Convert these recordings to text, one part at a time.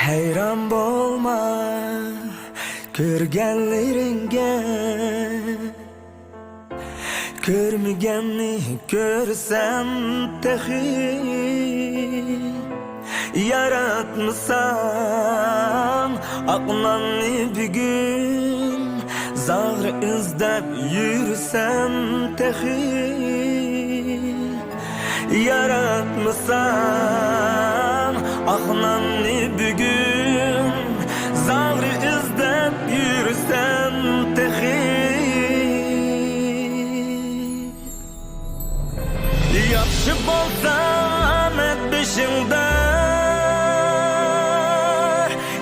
Hayran bolma ko'rganlaringga, ko'rmaganni ko'rsam tehi. Yaratmasan aqlanni bugun, zag'ri izlab yursam tehi. Yaratmasan aqlanni bugun, zag'ri izlab yursam tehi. Yaxshi bo'lsa omad beshingda,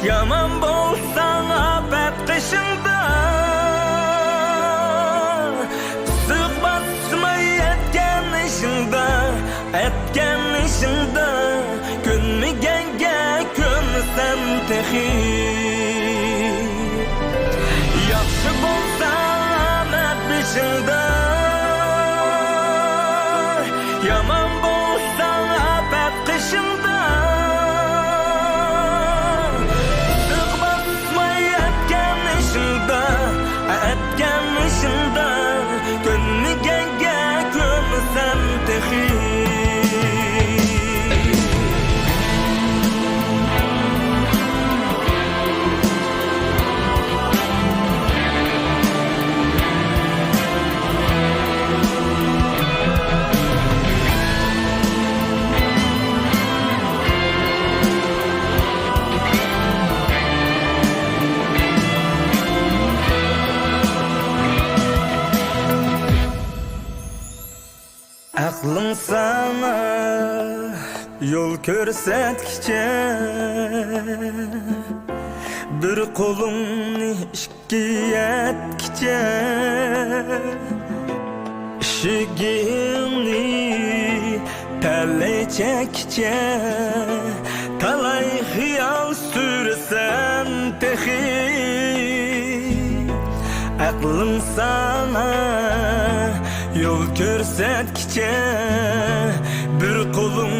yaman bo'lsa afat qishingda. Issiq basmay etgan ishingda, etgan ishingda, ko'nmaganga ko'nsam tehi. Yaxshi bo'lsa omad beshingda, yaman bo'lsa afat qishingda. Issiq basmay etgan ishingda, etgan ishingda, ko'nmaganga ko'nsam tehi. Aqlim sana yol ko'rsatkicha, bir qo'limni ikki yetkicha, ishigimni talay chekkicha, talay xiyol sursam tehi. Aqlim sana yol ko'rsatkicha, bir qo'lim